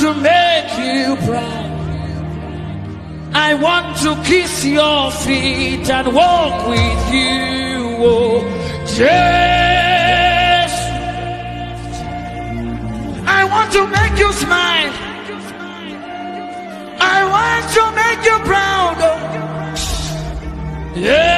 to make you proud. I want to kiss your feet and walk with you, oh Jesus. I want to make you smile. I want to make you proud, oh yeah.